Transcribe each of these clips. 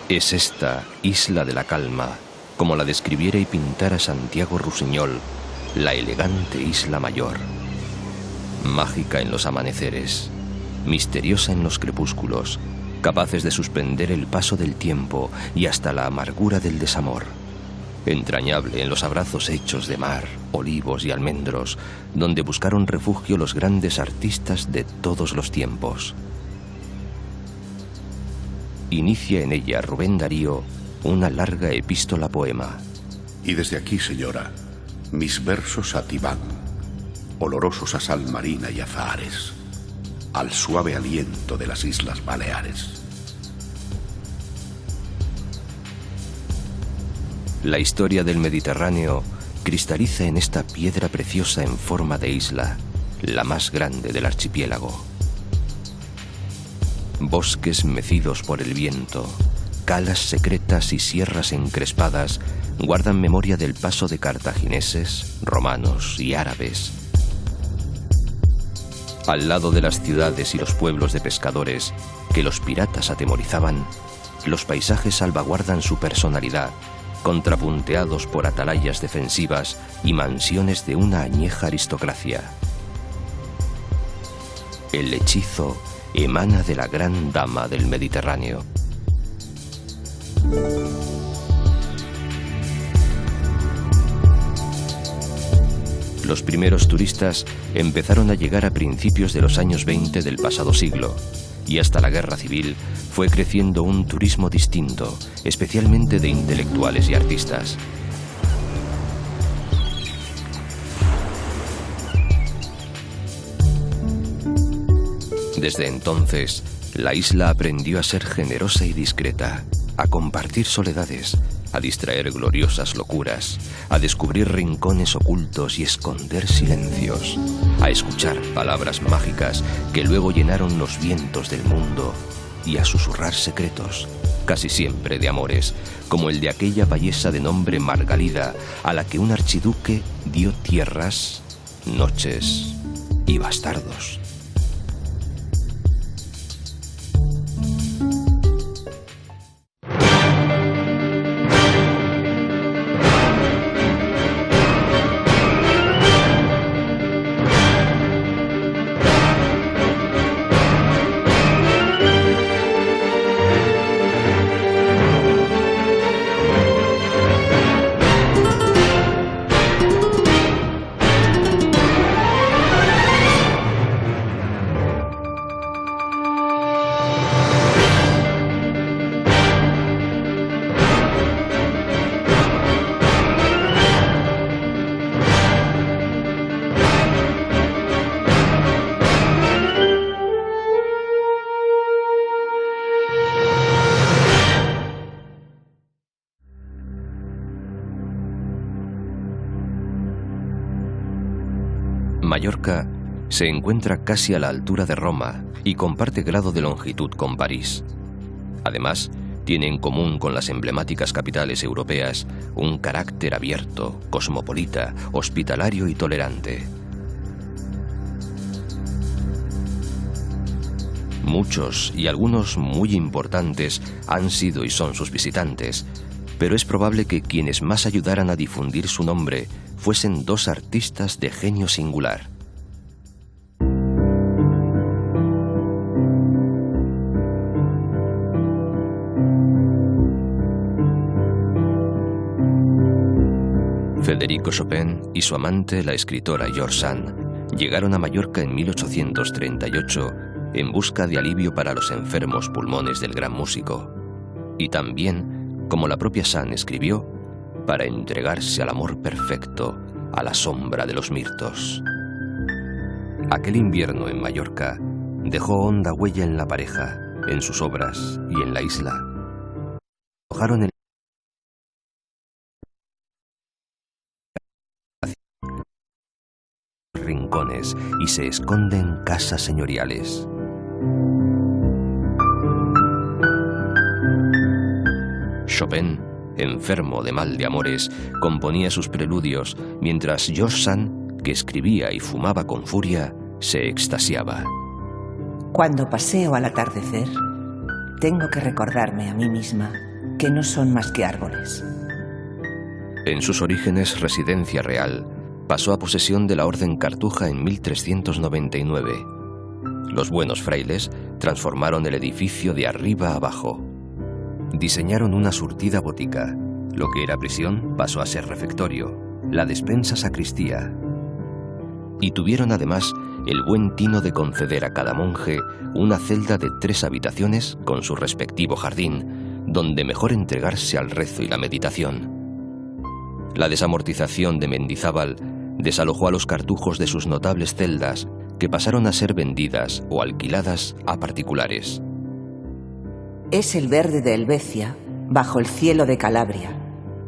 Es esta isla de la calma, como la describiera y pintara Santiago Rusiñol, la elegante Isla Mayor. Mágica en los amaneceres, misteriosa en los crepúsculos, capaces de suspender el paso del tiempo y hasta la amargura del desamor. Entrañable en los abrazos hechos de mar, olivos y almendros, donde buscaron refugio los grandes artistas de todos los tiempos. Inicia en ella Rubén Darío una larga epístola poema. Y desde aquí, señora, mis versos a ti van, olorosos a sal marina y azahares, al suave aliento de las Islas Baleares. La historia del Mediterráneo cristaliza en esta piedra preciosa en forma de isla, la más grande del archipiélago. Bosques mecidos por el viento, calas secretas y sierras encrespadas guardan memoria del paso de cartagineses, romanos y árabes. Al lado de las ciudades y los pueblos de pescadores que los piratas atemorizaban, los paisajes salvaguardan su personalidad, contrapunteados por atalayas defensivas y mansiones de una añeja aristocracia. El hechizo emana de la gran dama del Mediterráneo. Los primeros turistas empezaron a llegar a principios de los años 20 del pasado siglo, y hasta la Guerra Civil fue creciendo un turismo distinto, especialmente de intelectuales y artistas. Desde entonces, la isla aprendió a ser generosa y discreta, a compartir soledades, a distraer gloriosas locuras, a descubrir rincones ocultos y esconder silencios, a escuchar palabras mágicas que luego llenaron los vientos del mundo y a susurrar secretos, casi siempre de amores, como el de aquella payesa de nombre Margalida, a la que un archiduque dio tierras, noches y bastardos. Mallorca se encuentra casi a la altura de Roma y comparte grado de longitud con París. Además, tiene en común con las emblemáticas capitales europeas un carácter abierto, cosmopolita, hospitalario y tolerante. Muchos y algunos muy importantes han sido y son sus visitantes, pero es probable que quienes más ayudaran a difundir su nombre fuesen dos artistas de genio singular. Federico Chopin y su amante, la escritora George Sand, llegaron a Mallorca en 1838 en busca de alivio para los enfermos pulmones del gran músico, y también, como la propia Sand escribió, para entregarse al amor perfecto a la sombra de los mirtos. Aquel invierno en Mallorca dejó honda huella en la pareja, en sus obras y en la isla. Alojaron en rincones y se esconden en casas señoriales. Chopin, enfermo de mal de amores, componía sus preludios, mientras George Sand, que escribía y fumaba con furia, se extasiaba. Cuando paseo al atardecer, tengo que recordarme a mí misma que no son más que árboles. En sus orígenes residencia real, pasó a posesión de la Orden Cartuja en 1399. Los buenos frailes transformaron el edificio de arriba abajo. Diseñaron una surtida botica. Lo que era prisión pasó a ser refectorio, la despensa sacristía. Y tuvieron además el buen tino de conceder a cada monje una celda de 3 habitaciones con su respectivo jardín, donde mejor entregarse al rezo y la meditación. La desamortización de Mendizábal desalojó a los cartujos de sus notables celdas, que pasaron a ser vendidas o alquiladas a particulares. Es el verde de Helvecia, bajo el cielo de Calabria,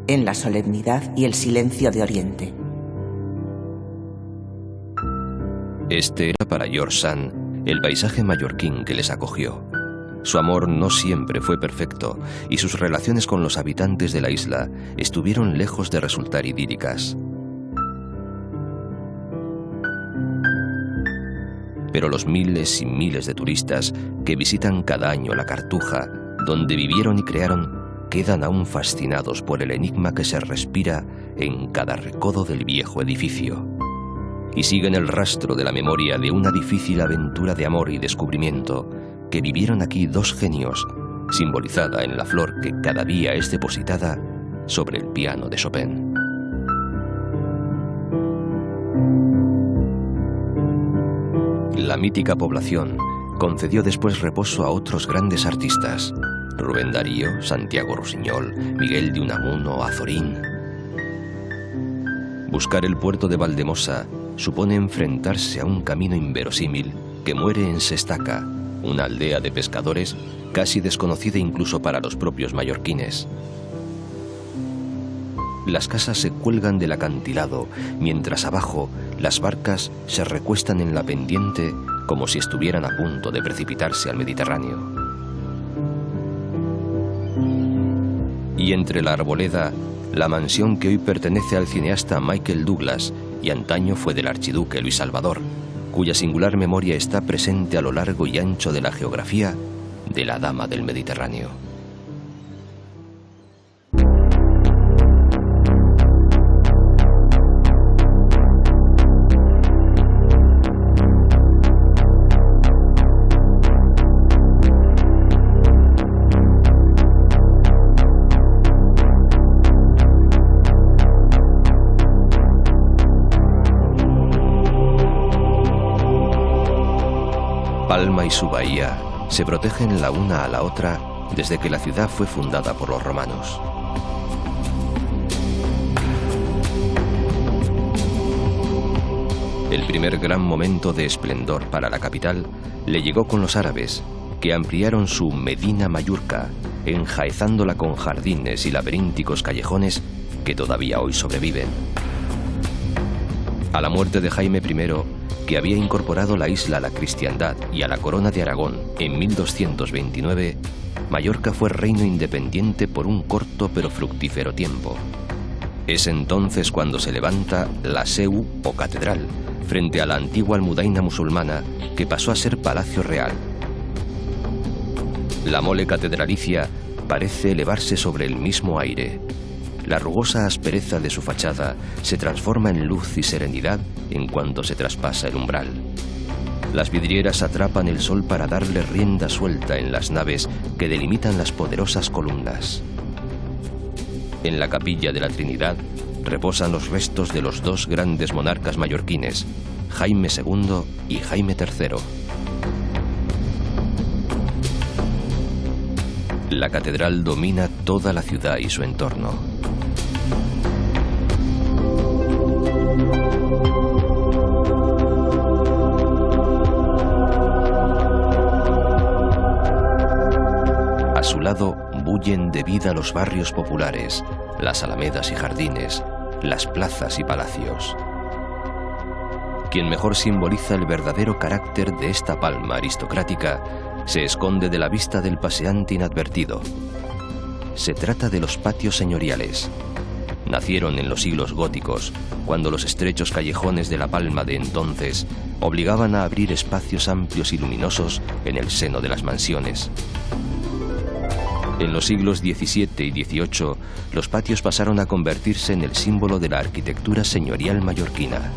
en la solemnidad y el silencio de Oriente. Este era para George Sand el paisaje mallorquín que les acogió. Su amor no siempre fue perfecto y sus relaciones con los habitantes de la isla estuvieron lejos de resultar idílicas. Pero los miles y miles de turistas que visitan cada año la Cartuja, donde vivieron y crearon, quedan aún fascinados por el enigma que se respira en cada recodo del viejo edificio. Y siguen el rastro de la memoria de una difícil aventura de amor y descubrimiento que vivieron aquí 2 genios, simbolizada en la flor que cada día es depositada sobre el piano de Chopin. La mítica población concedió después reposo a otros grandes artistas: Rubén Darío, Santiago Rusiñol, Miguel de Unamuno, Azorín. Buscar el puerto de Valdemosa supone enfrentarse a un camino inverosímil que muere en Sestaca, una aldea de pescadores casi desconocida incluso para los propios mallorquines. Las casas se cuelgan del acantilado, mientras abajo las barcas se recuestan en la pendiente como si estuvieran a punto de precipitarse al Mediterráneo. Y entre la arboleda, la mansión que hoy pertenece al cineasta Michael Douglas y antaño fue del archiduque Luis Salvador, cuya singular memoria está presente a lo largo y ancho de la geografía de la Dama del Mediterráneo. Palma y su bahía se protegen la una a la otra desde que la ciudad fue fundada por los romanos. El primer gran momento de esplendor para la capital le llegó con los árabes, que ampliaron su Medina Mallorca, enjaezándola con jardines y laberínticos callejones que todavía hoy sobreviven. A la muerte de Jaime I, que había incorporado la isla a la cristiandad y a la corona de Aragón en 1229, Mallorca fue reino independiente por un corto pero fructífero tiempo. Es entonces cuando se levanta la Seu o catedral, frente a la antigua almudaina musulmana que pasó a ser palacio real. La mole catedralicia parece elevarse sobre el mismo aire. La rugosa aspereza de su fachada se transforma en luz y serenidad en cuanto se traspasa el umbral. Las vidrieras atrapan el sol para darle rienda suelta en las naves que delimitan las poderosas columnas. En la capilla de la Trinidad reposan los restos de los 2 grandes monarcas mallorquines, Jaime II y Jaime III. La catedral domina toda la ciudad y su entorno. A su lado bullen de vida los barrios populares, las alamedas y jardines, las plazas y palacios. Quien mejor simboliza el verdadero carácter de esta palma aristocrática se esconde de la vista del paseante inadvertido. Se trata de los patios señoriales. Nacieron en los siglos góticos, cuando los estrechos callejones de la Palma de entonces obligaban a abrir espacios amplios y luminosos en el seno de las mansiones. En los siglos XVII y XVIII, los patios pasaron a convertirse en el símbolo de la arquitectura señorial mallorquina.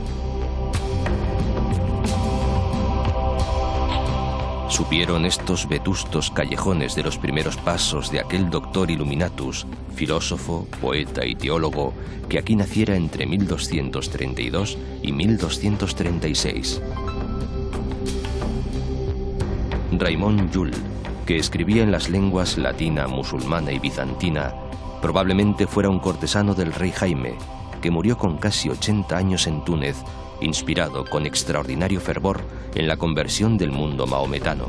¿Supieron estos vetustos callejones de los primeros pasos de aquel doctor Illuminatus, filósofo, poeta y teólogo, que aquí naciera entre 1232 y 1236? Raimon Llull, que escribía en las lenguas latina, musulmana y bizantina, probablemente fuera un cortesano del rey Jaime, que murió con casi 80 años en Túnez, inspirado con extraordinario fervor en la conversión del mundo mahometano.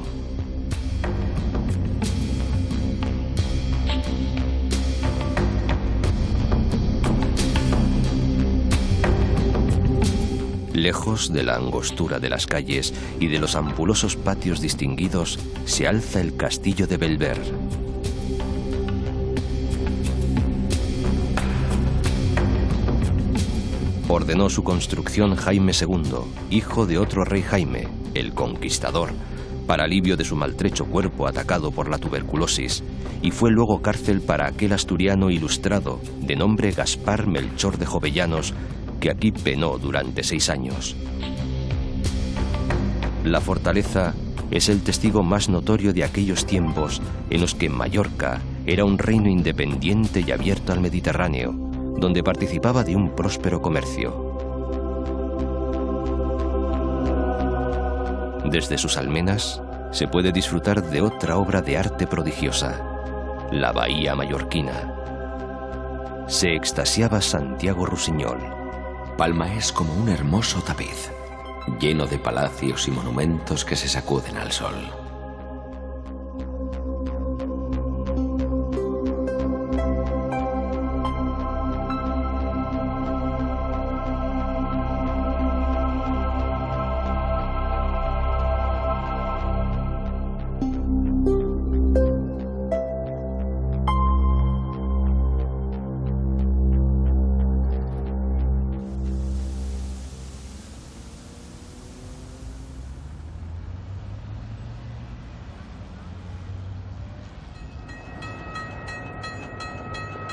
Lejos de la angostura de las calles y de los ampulosos patios distinguidos, se alza el castillo de Belver. Ordenó su construcción Jaime II, hijo de otro rey Jaime, el Conquistador, para alivio de su maltrecho cuerpo atacado por la tuberculosis, y fue luego cárcel para aquel asturiano ilustrado de nombre Gaspar Melchor de Jovellanos, que aquí penó durante 6 años. La fortaleza es el testigo más notorio de aquellos tiempos en los que Mallorca era un reino independiente y abierto al Mediterráneo, donde participaba de un próspero comercio. Desde sus almenas se puede disfrutar de otra obra de arte prodigiosa, la bahía mallorquina. Se extasiaba Santiago Rusiñol. Palma es como un hermoso tapiz, lleno de palacios y monumentos que se sacuden al sol.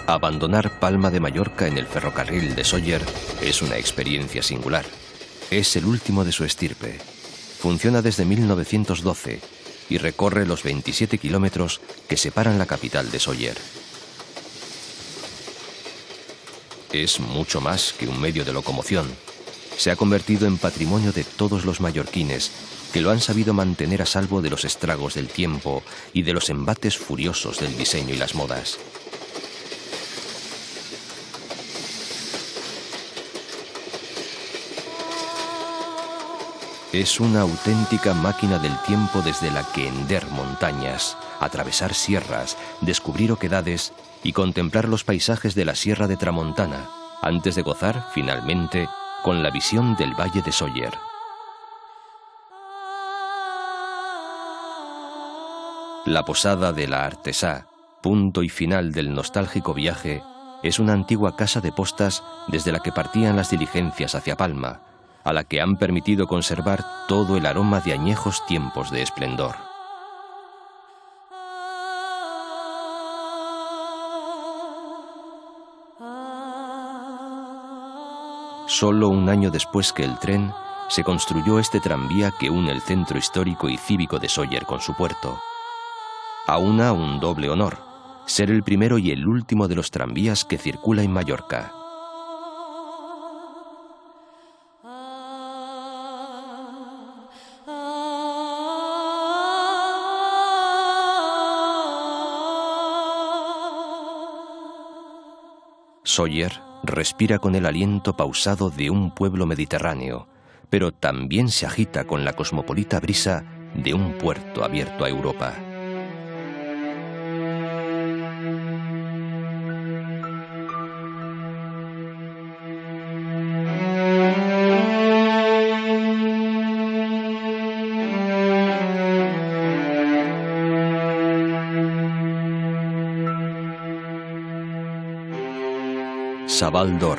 Abandonar Palma de Mallorca en el ferrocarril de Sóller es una experiencia singular. Es el último de su estirpe. Funciona desde 1912 y recorre los 27 kilómetros que separan la capital de Sóller. Es mucho más que un medio de locomoción. Se ha convertido en patrimonio de todos los mallorquines, que lo han sabido mantener a salvo de los estragos del tiempo y de los embates furiosos del diseño y las modas. Es una auténtica máquina del tiempo desde la que hender montañas, atravesar sierras, descubrir oquedades y contemplar los paisajes de la Sierra de Tramontana, antes de gozar, finalmente, con la visión del Valle de Sóller. La posada de la Artesá, punto y final del nostálgico viaje, es una antigua casa de postas desde la que partían las diligencias hacia Palma, a la que han permitido conservar todo el aroma de añejos tiempos de esplendor. Solo un año después que el tren, se construyó este tranvía que une el centro histórico y cívico de Sóller con su puerto. Aúna un doble honor, ser el primero y el último de los tranvías que circula en Mallorca. Sóller respira con el aliento pausado de un pueblo mediterráneo, pero también se agita con la cosmopolita brisa de un puerto abierto a Europa. Sabal d'Or,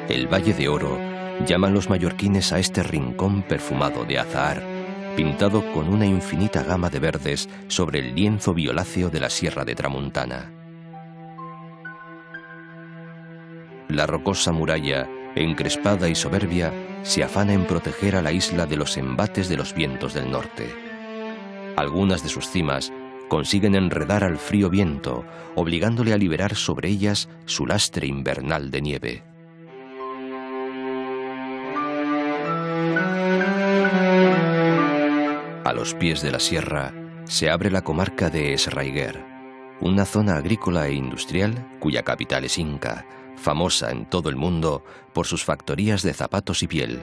el Valle de Oro, llaman los mallorquines a este rincón perfumado de azahar, pintado con una infinita gama de verdes sobre el lienzo violáceo de la Sierra de Tramuntana. La rocosa muralla, encrespada y soberbia, se afana en proteger a la isla de los embates de los vientos del norte. Algunas de sus cimas consiguen enredar al frío viento, obligándole a liberar sobre ellas su lastre invernal de nieve. A los pies de la sierra se abre la comarca de Esraiguer, una zona agrícola e industrial cuya capital es Inca, famosa en todo el mundo por sus factorías de zapatos y piel.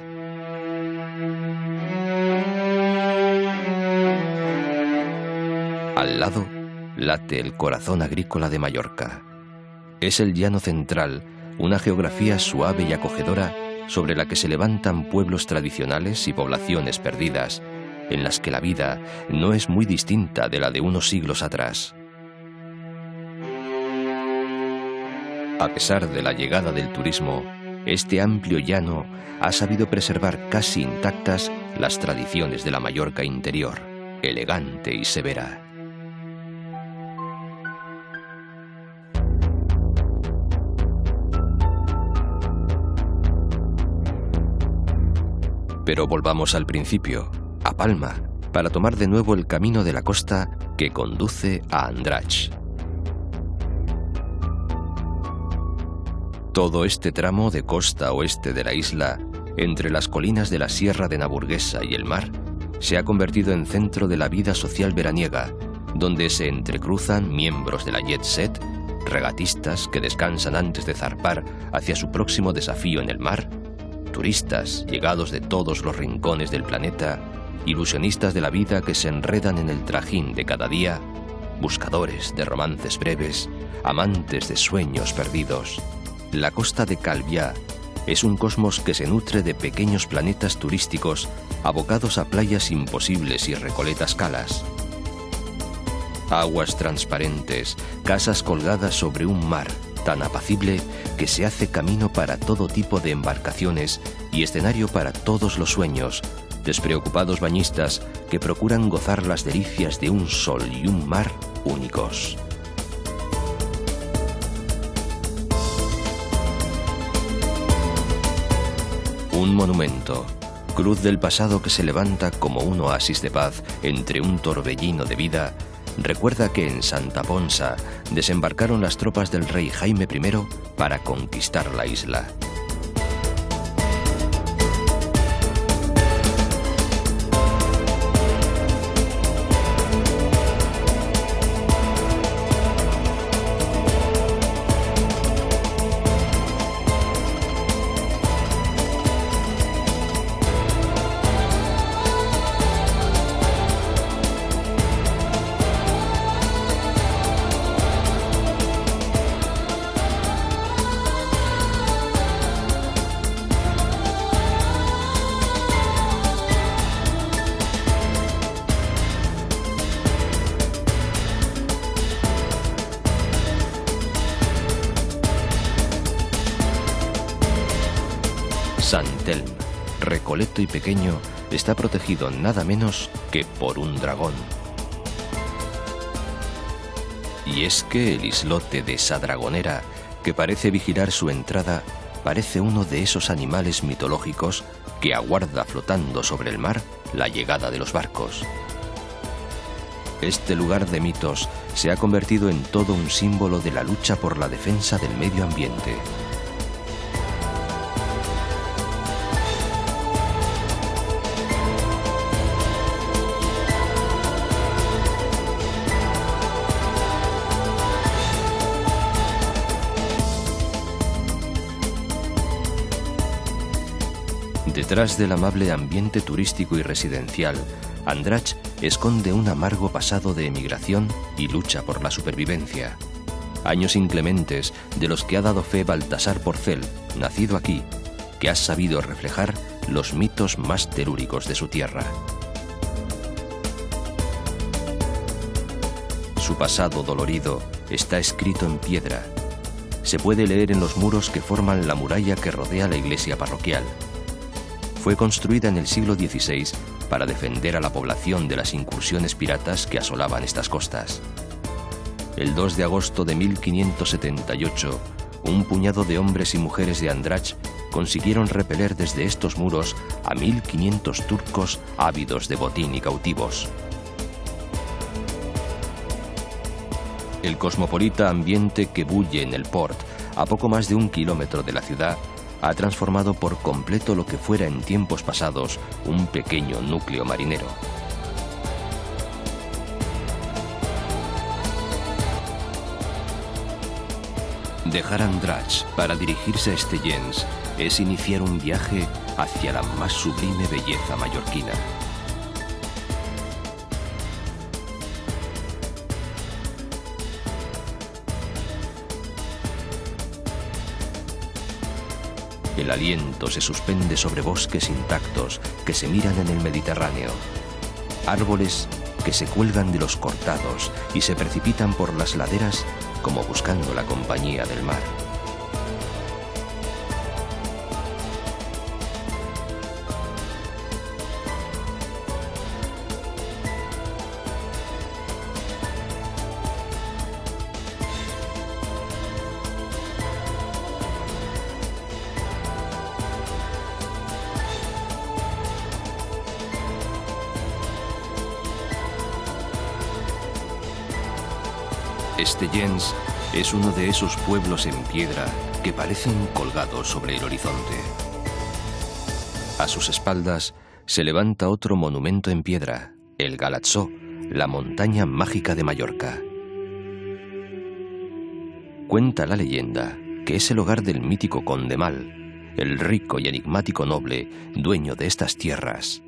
Al lado late el corazón agrícola de Mallorca. Es el llano central, una geografía suave y acogedora sobre la que se levantan pueblos tradicionales y poblaciones perdidas, en las que la vida no es muy distinta de la de unos siglos atrás. A pesar de la llegada del turismo, este amplio llano ha sabido preservar casi intactas las tradiciones de la Mallorca interior, elegante y severa. Pero volvamos al principio, a Palma, para tomar de nuevo el camino de la costa que conduce a Andratx. Todo este tramo de costa oeste de la isla, entre las colinas de la Sierra de Naburguesa y el mar, se ha convertido en centro de la vida social veraniega, donde se entrecruzan miembros de la jet set, regatistas que descansan antes de zarpar hacia su próximo desafío en el mar, turistas llegados de todos los rincones del planeta, ilusionistas de la vida que se enredan en el trajín de cada día, buscadores de romances breves, amantes de sueños perdidos. La costa de Calviá es un cosmos que se nutre de pequeños planetas turísticos abocados a playas imposibles y recoletas calas. Aguas transparentes, casas colgadas sobre un mar tan apacible que se hace camino para todo tipo de embarcaciones y escenario para todos los sueños, despreocupados bañistas que procuran gozar las delicias de un sol y un mar únicos. Un monumento, cruz del pasado que se levanta como un oasis de paz entre un torbellino de vida, recuerda que en Santa Ponsa desembarcaron las tropas del rey Jaime I para conquistar la isla. Sant Elm, recoleto y pequeño, está protegido nada menos que por un dragón. Y es que el islote de esa dragonera, que parece vigilar su entrada, parece uno de esos animales mitológicos que aguarda flotando sobre el mar la llegada de los barcos. Este lugar de mitos se ha convertido en todo un símbolo de la lucha por la defensa del medio ambiente. Detrás del amable ambiente turístico y residencial, Andratx esconde un amargo pasado de emigración y lucha por la supervivencia. Años inclementes de los que ha dado fe Baltasar Porcel, nacido aquí, que ha sabido reflejar los mitos más telúricos de su tierra. Su pasado dolorido está escrito en piedra. Se puede leer en los muros que forman la muralla que rodea la iglesia parroquial. fue construida en el siglo XVI para defender a la población de las incursiones piratas que asolaban estas costas. El 2 de agosto de 1578, un puñado de hombres y mujeres de Andrach consiguieron repeler desde estos muros a 1500 turcos ávidos de botín y cautivos. El cosmopolita ambiente que bulle en el port, a poco más de 1 kilómetro de la ciudad, ha transformado por completo lo que fuera en tiempos pasados un pequeño núcleo marinero. Dejar Andrach para dirigirse a Estellens es iniciar un viaje hacia la más sublime belleza mallorquina. El aliento se suspende sobre bosques intactos que se miran en el Mediterráneo. Árboles que se cuelgan de los cortados y se precipitan por las laderas como buscando la compañía del mar. Estellens es uno de esos pueblos en piedra que parecen colgados sobre el horizonte. A sus espaldas se levanta otro monumento en piedra, el Galatzó, la montaña mágica de Mallorca. Cuenta la leyenda que es el hogar del mítico conde Mal, el rico y enigmático noble dueño de estas tierras.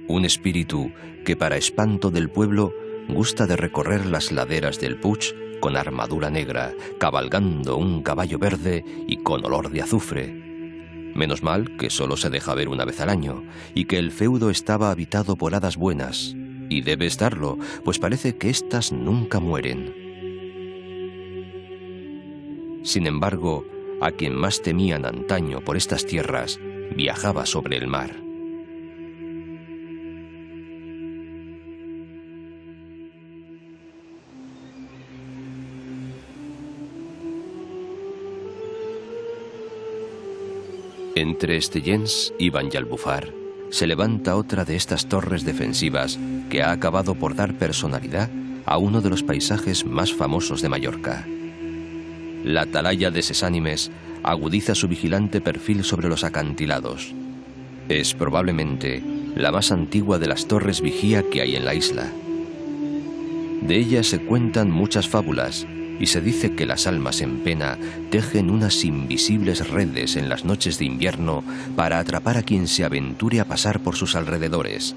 Un espíritu que, para espanto del pueblo, gusta de recorrer las laderas del Puig con armadura negra, cabalgando un caballo verde y con olor de azufre. Menos mal que solo se deja ver una vez al año, y que el feudo estaba habitado por hadas buenas, y debe estarlo, pues parece que éstas nunca mueren. Sin embargo, a quien más temían antaño por estas tierras, viajaba sobre el mar. Entre Estellens y Banyalbufar se levanta otra de estas torres defensivas que ha acabado por dar personalidad a uno de los paisajes más famosos de Mallorca. La atalaya de Ses Ànimes agudiza su vigilante perfil sobre los acantilados. Es probablemente la más antigua de las torres vigía que hay en la isla. De ella se cuentan muchas fábulas y se dice que las almas en pena tejen unas invisibles redes en las noches de invierno para atrapar a quien se aventure a pasar por sus alrededores.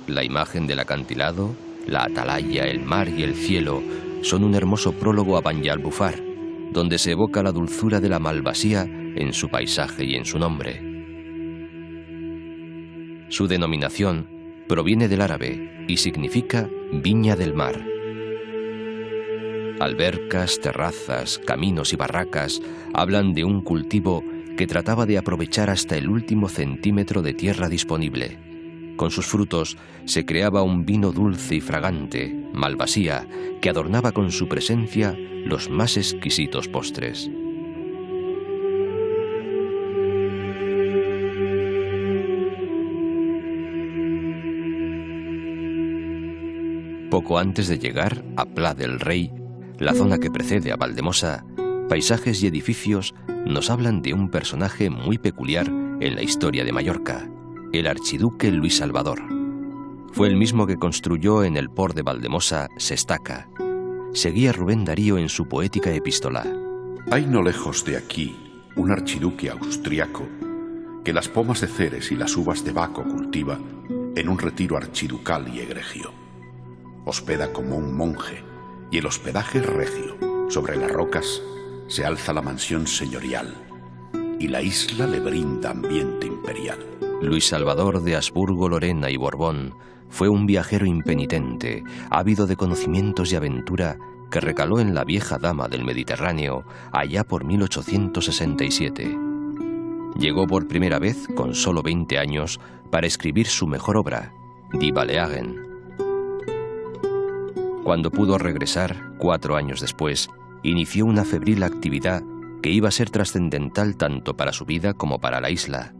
La imagen del acantilado, la atalaya, el mar y el cielo son un hermoso prólogo a Banyalbufar, donde se evoca la dulzura de la Malvasía en su paisaje y en su nombre. Su denominación proviene del árabe y significa Viña del Mar. Albercas, terrazas, caminos y barracas hablan de un cultivo que trataba de aprovechar hasta el último centímetro de tierra disponible. Con sus frutos se creaba un vino dulce y fragante, Malvasía, que adornaba con su presencia los más exquisitos postres. Poco antes de llegar a Pla del Rei, la zona que precede a Valdemosa, paisajes y edificios nos hablan de un personaje muy peculiar en la historia de Mallorca, el archiduque Luis Salvador. Fue el mismo que construyó en el port de Valdemosa Sestaca. Seguía Rubén Darío en su poética epístola. Hay no lejos de aquí un archiduque austriaco que las pomas de Ceres y las uvas de Baco cultiva en un retiro archiducal y egregio. Hospeda como un monje, y el hospedaje es regio. Sobre las rocas se alza la mansión señorial, y la isla le brinda ambiente imperial. Luis Salvador de Habsburgo, Lorena y Borbón fue un viajero impenitente, ávido de conocimientos y aventura, que recaló en la vieja dama del Mediterráneo allá por 1867. Llegó por primera vez, con solo 20 años, para escribir su mejor obra, Die Balearen. Cuando pudo regresar, 4 años después, inició una febril actividad que iba a ser trascendental tanto para su vida como para la isla.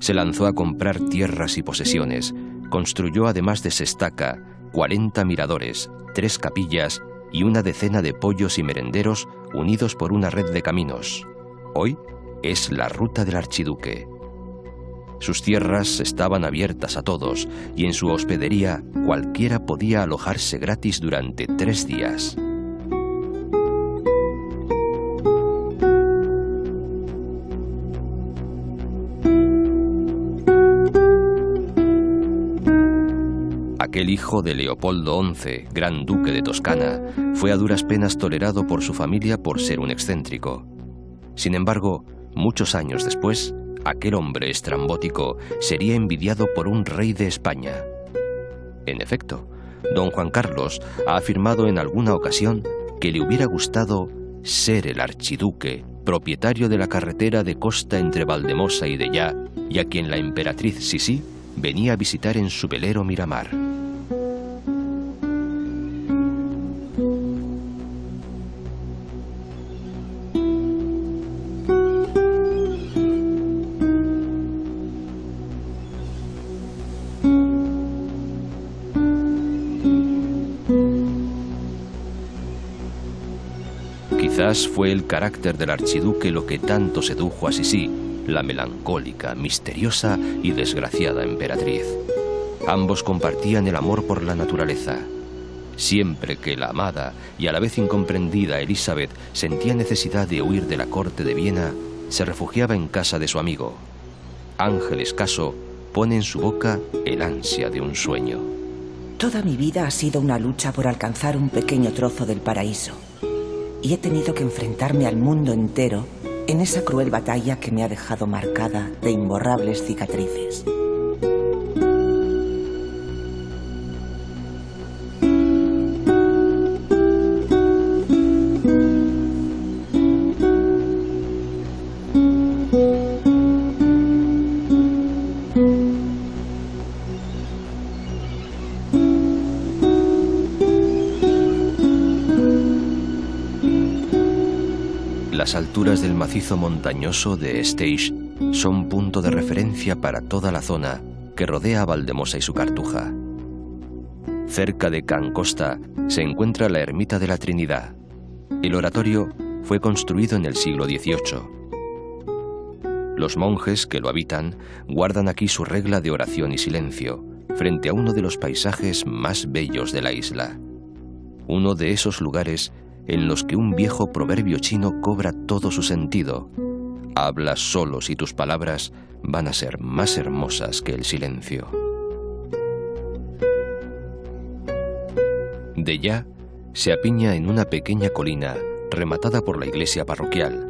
Se lanzó a comprar tierras y posesiones, construyó además de Sestaca 40 miradores, 3 capillas y una decena de pollos y merenderos unidos por una red de caminos. Hoy es la ruta del archiduque. Sus tierras estaban abiertas a todos y en su hospedería cualquiera podía alojarse gratis durante 3 días. Aquel hijo de Leopoldo XI, gran duque de Toscana, fue a duras penas tolerado por su familia por ser un excéntrico. Sin embargo, muchos años después, aquel hombre estrambótico sería envidiado por un rey de España. En efecto, don Juan Carlos ha afirmado en alguna ocasión que le hubiera gustado ser el archiduque, propietario de la carretera de costa entre Valdemosa y Dellá, y a quien la emperatriz Sisí venía a visitar en su velero Miramar. Quizás fue el carácter del archiduque lo que tanto sedujo a Sisí, la melancólica, misteriosa y desgraciada emperatriz. Ambos compartían el amor por la naturaleza. Siempre que la amada y a la vez incomprendida Elizabeth sentía necesidad de huir de la corte de Viena, se refugiaba en casa de su amigo. Ángel Escaso pone en su boca el ansia de un sueño. Toda mi vida ha sido una lucha por alcanzar un pequeño trozo del paraíso. Y he tenido que enfrentarme al mundo entero en esa cruel batalla que me ha dejado marcada de imborrables cicatrices. Las alturas del macizo montañoso de Esteix son punto de referencia para toda la zona que rodea a Valdemosa y su Cartuja. Cerca de Can Costa se encuentra la ermita de la Trinidad. El oratorio fue construido en el siglo XVIII. Los monjes que lo habitan guardan aquí su regla de oración y silencio, frente a uno de los paisajes más bellos de la isla. Uno de esos lugares en los que un viejo proverbio chino cobra todo su sentido. Hablas solo si tus palabras van a ser más hermosas que el silencio. Dellá se apiña en una pequeña colina rematada por la iglesia parroquial.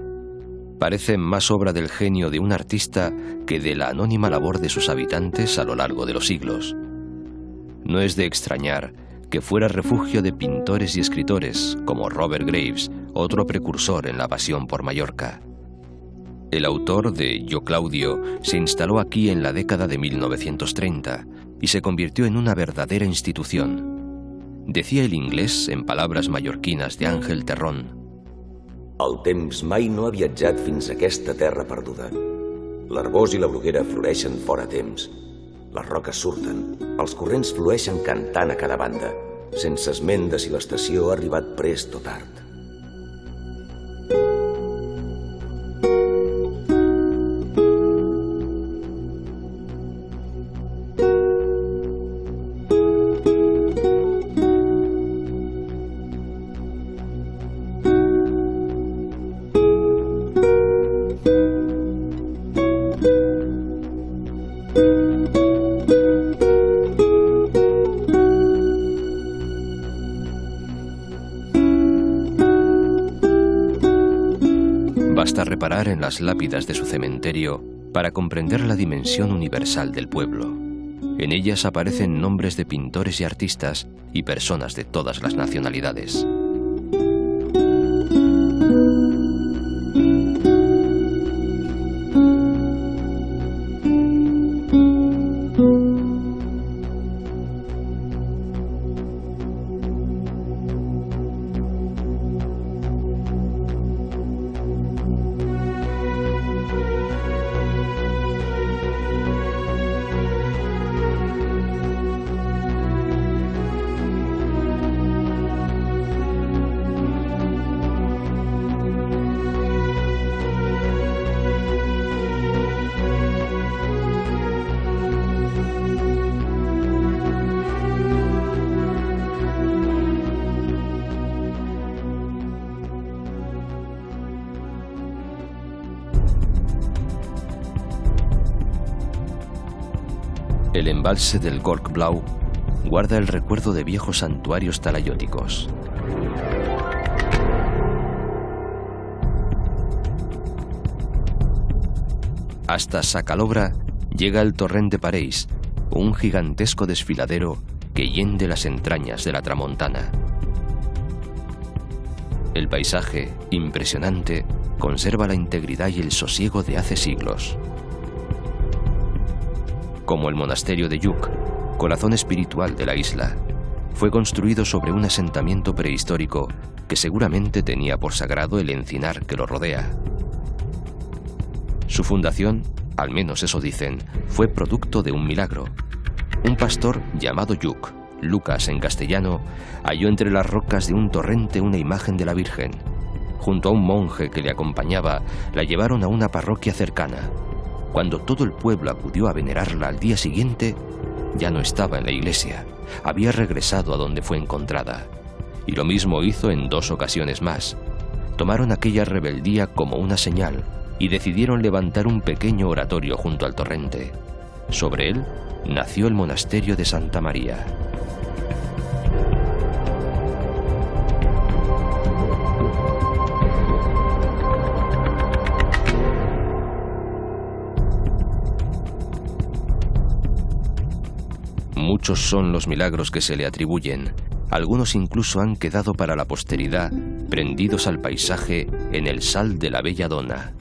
Parece más obra del genio de un artista que de la anónima labor de sus habitantes a lo largo de los siglos. No es de extrañar que fuera refugio de pintores y escritores como Robert Graves, otro precursor en la pasión por Mallorca. El autor de Yo Claudio se instaló aquí en la década de 1930 y se convirtió en una verdadera institución. Decía el inglés en palabras mallorquinas de Ángel Terrón: El temps mai no ha viatjat fins a aquesta terra perduda. L'arbós i la bruguera floreixen fora temps. Les roques surten, els corrents flueixen cantant a cada banda, sense esment de si l'estació ha arribat prest o tard. Basta reparar en las lápidas de su cementerio para comprender la dimensión universal del pueblo. En ellas aparecen nombres de pintores y artistas y personas de todas las nacionalidades. El embalse del Gorg Blau guarda el recuerdo de viejos santuarios talayóticos. Hasta Sacalobra llega el torrent de Pareis, un gigantesco desfiladero que hiende las entrañas de la Tramontana. El paisaje, impresionante, conserva la integridad y el sosiego de hace siglos. Como el monasterio de Yuk, corazón espiritual de la isla, fue construido sobre un asentamiento prehistórico que seguramente tenía por sagrado el encinar que lo rodea. Su fundación, al menos eso dicen, fue producto de un milagro. Un pastor llamado Yuk, Lucas en castellano, halló entre las rocas de un torrente una imagen de la Virgen. Junto a un monje que le acompañaba, la llevaron a una parroquia cercana. Cuando todo el pueblo acudió a venerarla al día siguiente, ya no estaba en la iglesia, había regresado a donde fue encontrada. Y lo mismo hizo en 2 ocasiones más. Tomaron aquella rebeldía como una señal y decidieron levantar un pequeño oratorio junto al torrente. Sobre él nació el monasterio de Santa María. Muchos son los milagros que se le atribuyen. Algunos incluso han quedado para la posteridad, prendidos al paisaje en el sal de la bella dona.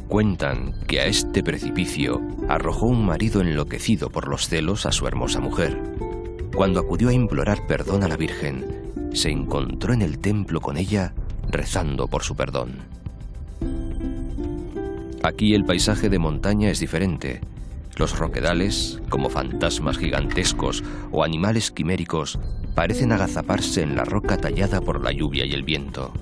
Cuentan que a este precipicio arrojó un marido enloquecido por los celos a su hermosa mujer. Cuando acudió a implorar perdón a la Virgen, se encontró en el templo con ella rezando por su perdón. Aquí el paisaje de montaña es diferente. Los roquedales, como fantasmas gigantescos o animales quiméricos, parecen agazaparse en la roca tallada por la lluvia y el viento.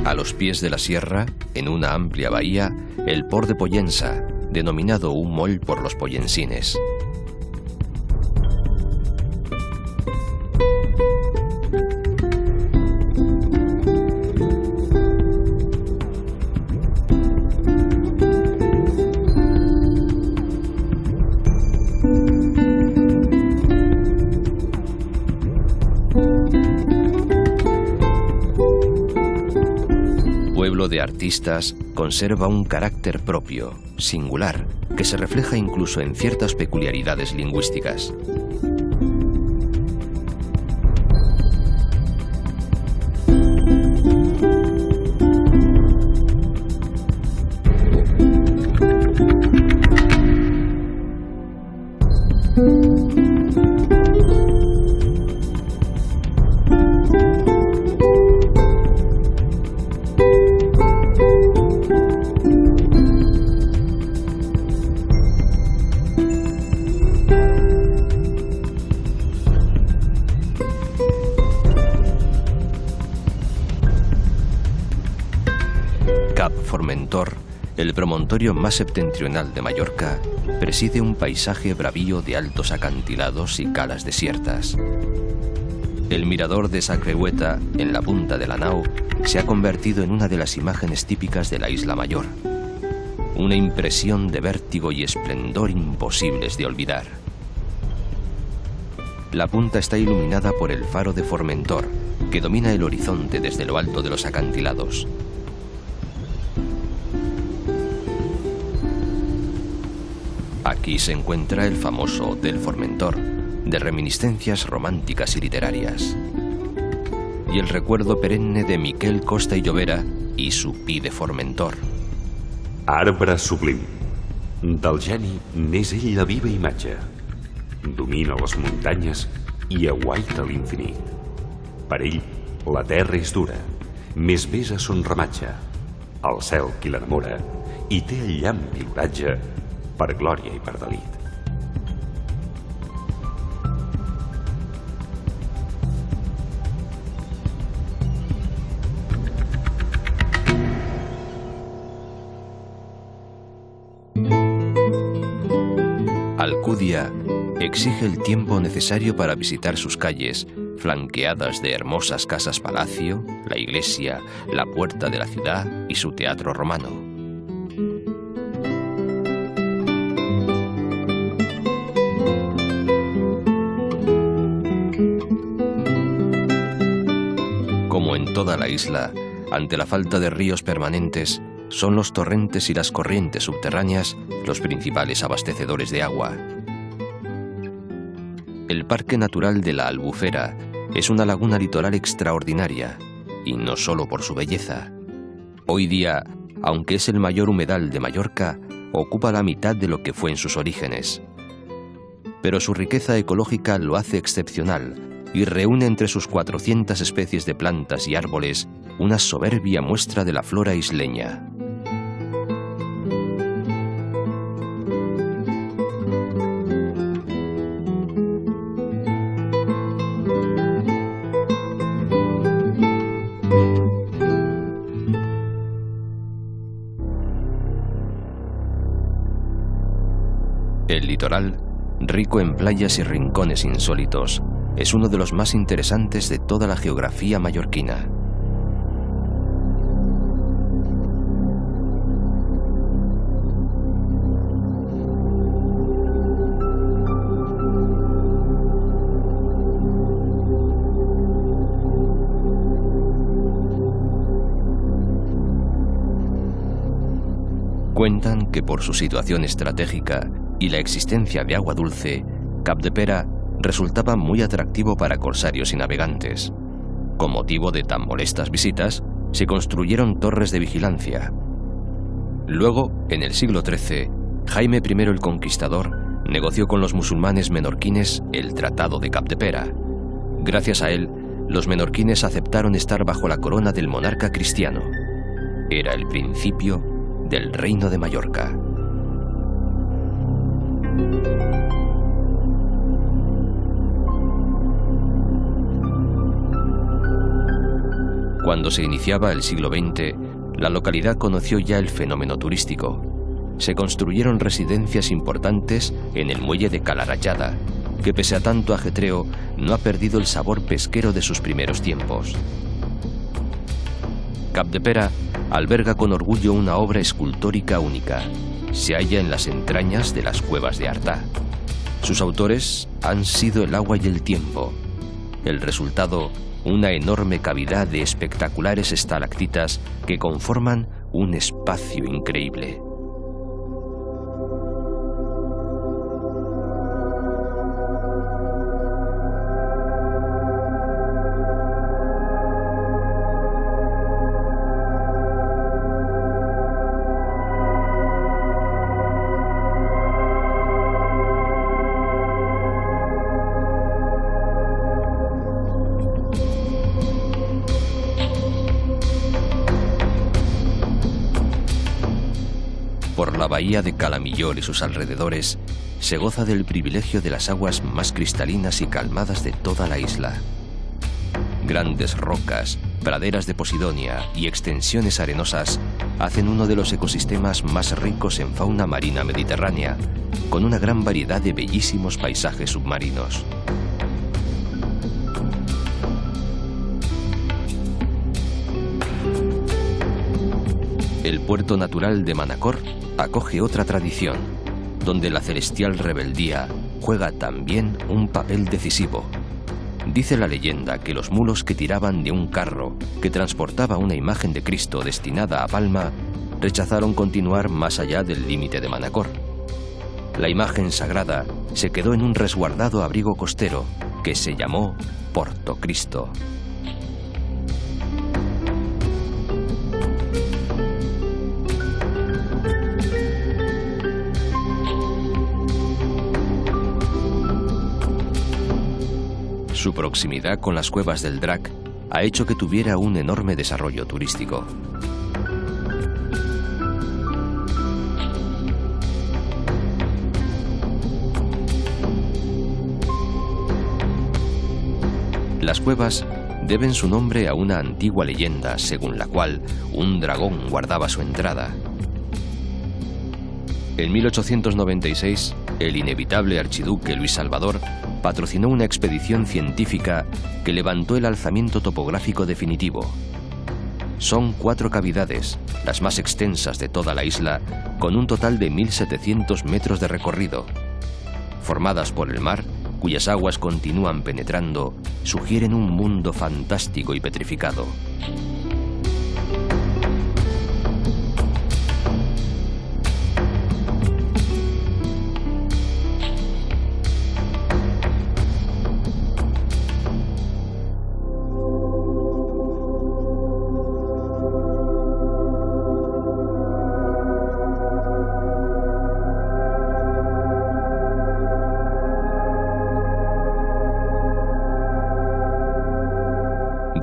A los pies de la sierra, en una amplia bahía, el Port de Pollença, denominado un moll por los pollensines. De artistas, conserva un carácter propio, singular, que se refleja incluso en ciertas peculiaridades lingüísticas. Cap Formentor, el promontorio más septentrional de Mallorca, preside un paisaje bravío de altos acantilados y calas desiertas. El mirador de Sa Creueta, en la punta de la nau, se ha convertido en una de las imágenes típicas de la Isla Mayor. Una impresión de vértigo y esplendor imposibles de olvidar. La punta está iluminada por el faro de Formentor, que domina el horizonte desde lo alto de los acantilados. Aquí se encuentra el famoso Hotel Formentor, de reminiscencias románticas y literarias. Y el recuerdo perenne de Miquel Costa i Llobera i su Pi de Formentor. Arbre sublim. Del geni n'és ell la viva imatge. Domina les muntanyes i aguaita l'infinit. Per ell, la terra és dura, més besa son ramatge. el cel qui l'enamora, i té el llamp i l'oratge per glòria i per delit. Alcudia exige el tiempo necesario para visitar sus calles, flanqueadas de hermosas casas-palacio, la iglesia, la puerta de la ciudad y su teatro romano. Como en toda la isla, ante la falta de ríos permanentes, son los torrentes y las corrientes subterráneas los principales abastecedores de agua. El Parque Natural de la Albufera es una laguna litoral extraordinaria, y no solo por su belleza. Hoy día, aunque es el mayor humedal de Mallorca, ocupa la mitad de lo que fue en sus orígenes. Pero su riqueza ecológica lo hace excepcional y reúne entre sus 400 especies de plantas y árboles una soberbia muestra de la flora isleña. El litoral, rico en playas y rincones insólitos, es uno de los más interesantes de toda la geografía mallorquina. Cuentan que por su situación estratégica y la existencia de agua dulce, Capdepera resultaba muy atractivo para corsarios y navegantes. Con motivo de tan molestas visitas, se construyeron torres de vigilancia. Luego, en el siglo XIII, Jaime I el Conquistador negoció con los musulmanes menorquines el Tratado de Capdepera. Gracias a él, los menorquines aceptaron estar bajo la corona del monarca cristiano. Era el principio del Reino de Mallorca. Cuando se iniciaba el siglo XX, la localidad conoció ya el fenómeno turístico. Se construyeron residencias importantes en el muelle de Calarayada, que pese a tanto ajetreo, no ha perdido el sabor pesquero de sus primeros tiempos. Capdepera alberga con orgullo una obra escultórica única. Se halla en las entrañas de las cuevas de Artà. Sus autores han sido el agua y el tiempo. El resultado, una enorme cavidad de espectaculares estalactitas que conforman un espacio increíble. Por la bahía de Calamillor y sus alrededores, se goza del privilegio de las aguas más cristalinas y calmadas de toda la isla. Grandes rocas, praderas de posidonia y extensiones arenosas hacen uno de los ecosistemas más ricos en fauna marina mediterránea, con una gran variedad de bellísimos paisajes submarinos. El puerto natural de Manacor acoge otra tradición, donde la celestial rebeldía juega también un papel decisivo. Dice la leyenda que los mulos que tiraban de un carro que transportaba una imagen de Cristo destinada a Palma rechazaron continuar más allá del límite de Manacor. La imagen sagrada se quedó en un resguardado abrigo costero que se llamó Porto Cristo. Su proximidad con las cuevas del Drac ha hecho que tuviera un enorme desarrollo turístico. Las cuevas deben su nombre a una antigua leyenda según la cual un dragón guardaba su entrada. En 1896, el inevitable archiduque Luis Salvador patrocinó una expedición científica que levantó el alzamiento topográfico definitivo. Son 4 cavidades, las más extensas de toda la isla, con un total de 1.700 metros de recorrido. Formadas por el mar, cuyas aguas continúan penetrando, sugieren un mundo fantástico y petrificado.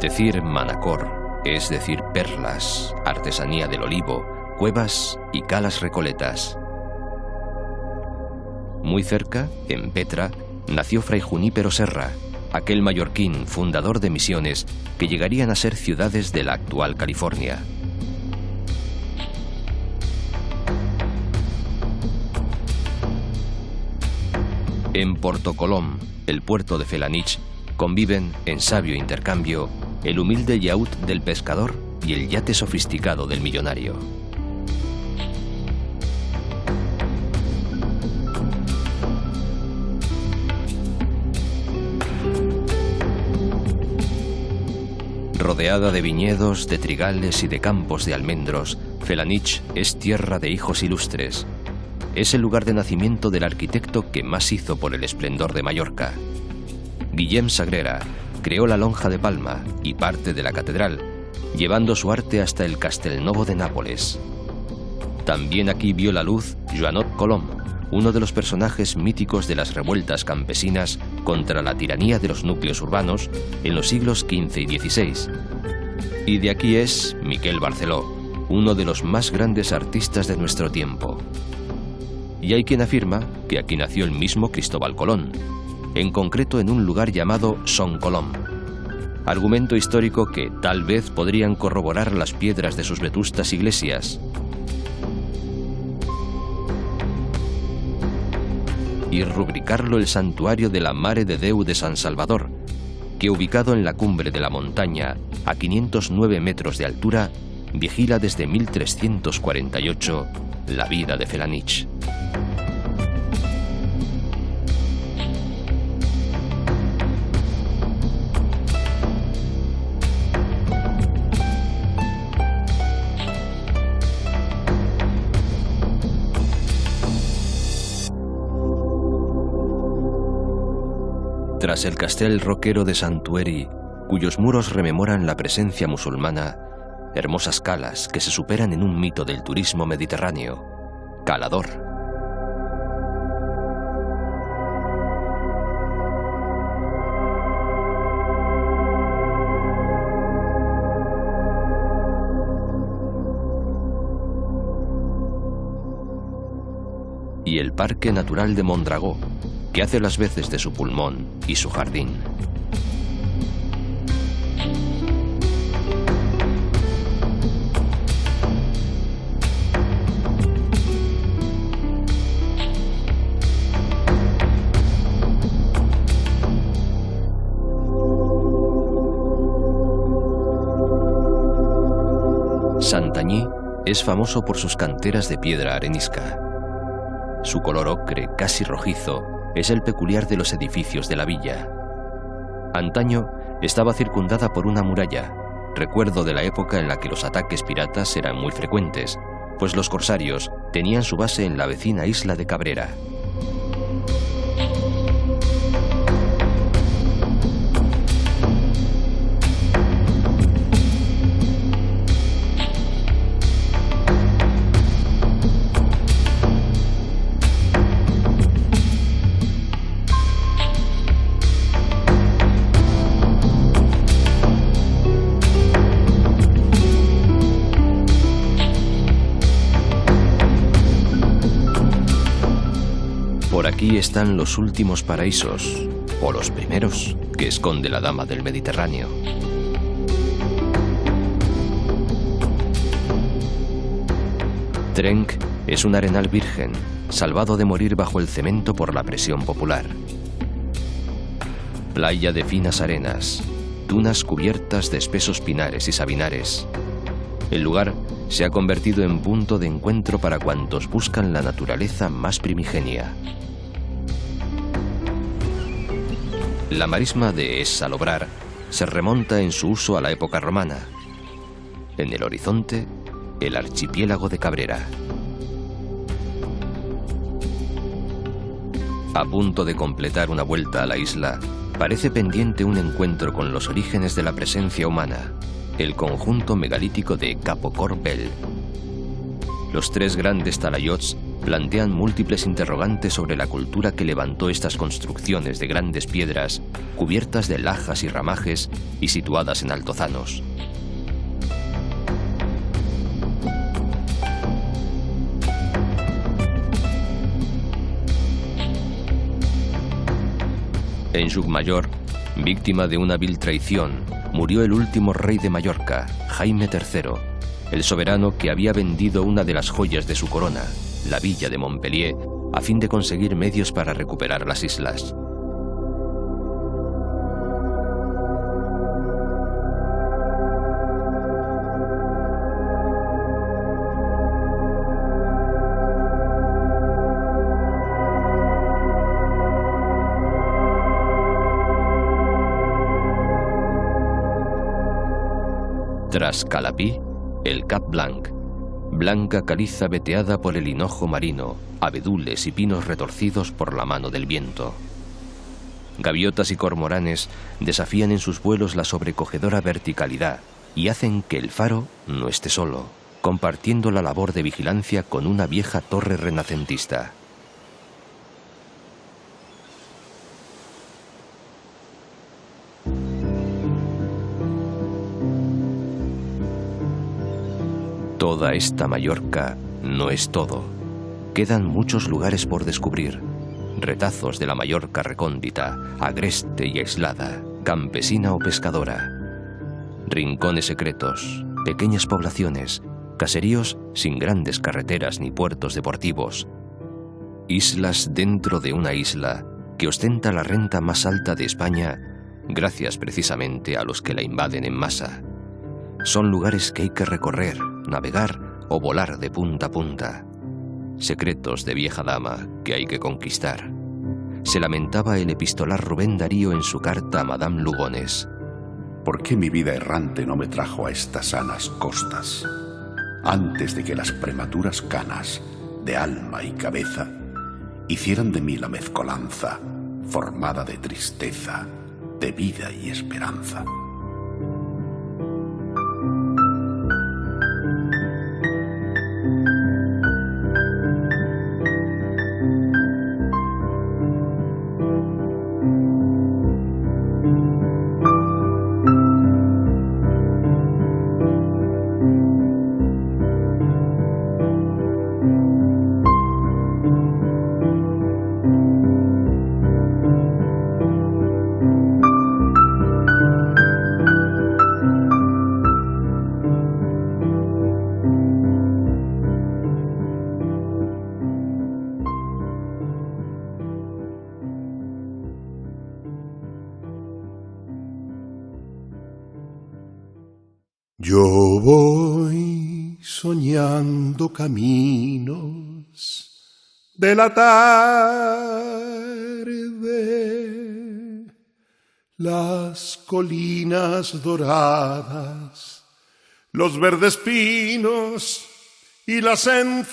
Decir Manacor es decir perlas, artesanía del olivo, cuevas y calas recoletas. Muy cerca, en Petra, nació Fray Junípero Serra, aquel mallorquín fundador de misiones que llegarían a ser ciudades de la actual California. En Porto Colom, el puerto de Felanitx, conviven, en sabio intercambio, el humilde yacht del pescador y el yate sofisticado del millonario. Rodeada de viñedos, de trigales y de campos de almendros, Felanitx es tierra de hijos ilustres. Es el lugar de nacimiento del arquitecto que más hizo por el esplendor de Mallorca. Guillem Sagrera creó la Lonja de Palma y parte de la catedral, llevando su arte hasta el Castelnovo de Nápoles. También aquí vio la luz Joanot Colom, uno de los personajes míticos de las revueltas campesinas contra la tiranía de los núcleos urbanos en los siglos XV y XVI. Y de aquí es Miquel Barceló, uno de los más grandes artistas de nuestro tiempo. Y hay quien afirma que aquí nació el mismo Cristóbal Colón, en concreto en un lugar llamado Son Colom. Argumento histórico que tal vez podrían corroborar las piedras de sus vetustas iglesias. Y rubricarlo el santuario de la Mare de Déu de San Salvador, que ubicado en la cumbre de la montaña, a 509 metros de altura, vigila desde 1348 la vida de Felanitx. Tras el castell roquero de Santueri, cuyos muros rememoran la presencia musulmana, hermosas calas que se superan en un mito del turismo mediterráneo, Calador. Y el Parque Natural de Mondragó, que hace las veces de su pulmón y su jardín. Santanyí es famoso por sus canteras de piedra arenisca. Su color ocre, casi rojizo, es el peculiar de los edificios de la villa. Antaño estaba circundada por una muralla, recuerdo de la época en la que los ataques piratas eran muy frecuentes, pues los corsarios tenían su base en la vecina isla de Cabrera. Por aquí están los últimos paraísos, o los primeros, que esconde la dama del Mediterráneo. Trenc es un arenal virgen, salvado de morir bajo el cemento por la presión popular. Playa de finas arenas, dunas cubiertas de espesos pinares y sabinares. El lugar se ha convertido en punto de encuentro para cuantos buscan la naturaleza más primigenia. La marisma de Es Salobrar se remonta en su uso a la época romana. En el horizonte, el archipiélago de Cabrera. A punto de completar una vuelta a la isla, parece pendiente un encuentro con los orígenes de la presencia humana, el conjunto megalítico de Capo Corbel. Los tres grandes talayots plantean múltiples interrogantes sobre la cultura que levantó estas construcciones de grandes piedras cubiertas de lajas y ramajes y situadas en altozanos. En Llucmajor, víctima de una vil traición, murió el último rey de Mallorca, Jaime III, el soberano que había vendido una de las joyas de su corona, la villa de Montpellier, a fin de conseguir medios para recuperar las islas. Tras Calapí, el Cap Blanc, blanca caliza veteada por el hinojo marino, abedules y pinos retorcidos por la mano del viento. Gaviotas y cormoranes desafían en sus vuelos la sobrecogedora verticalidad y hacen que el faro no esté solo, compartiendo la labor de vigilancia con una vieja torre renacentista. Toda esta Mallorca no es todo. Quedan muchos lugares por descubrir. Retazos de la Mallorca recóndita, agreste y aislada, campesina o pescadora. Rincones secretos, pequeñas poblaciones, caseríos sin grandes carreteras ni puertos deportivos. Islas dentro de una isla que ostenta la renta más alta de España gracias precisamente a los que la invaden en masa. Son lugares que hay que recorrer, navegar o volar de punta a punta. Secretos de vieja dama que hay que conquistar. Se lamentaba el epistolar Rubén Darío en su carta a Madame Lugones. ¿Por qué mi vida errante no me trajo a estas sanas costas? Antes de que las prematuras canas de alma y cabeza hicieran de mí la mezcolanza formada de tristeza, de vida y esperanza. Yo voy soñando caminos de la tarde, las colinas doradas, los verdes pinos y las encinas,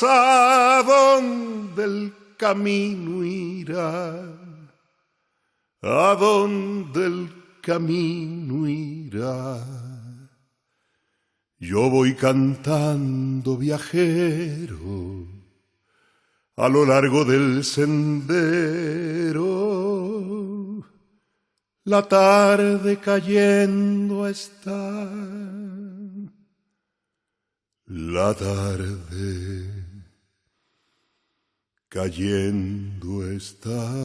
¿a dónde el camino irá? ¿A dónde el camino irá? Yo voy cantando viajero a lo largo del sendero. La tarde cayendo está, la tarde cayendo está.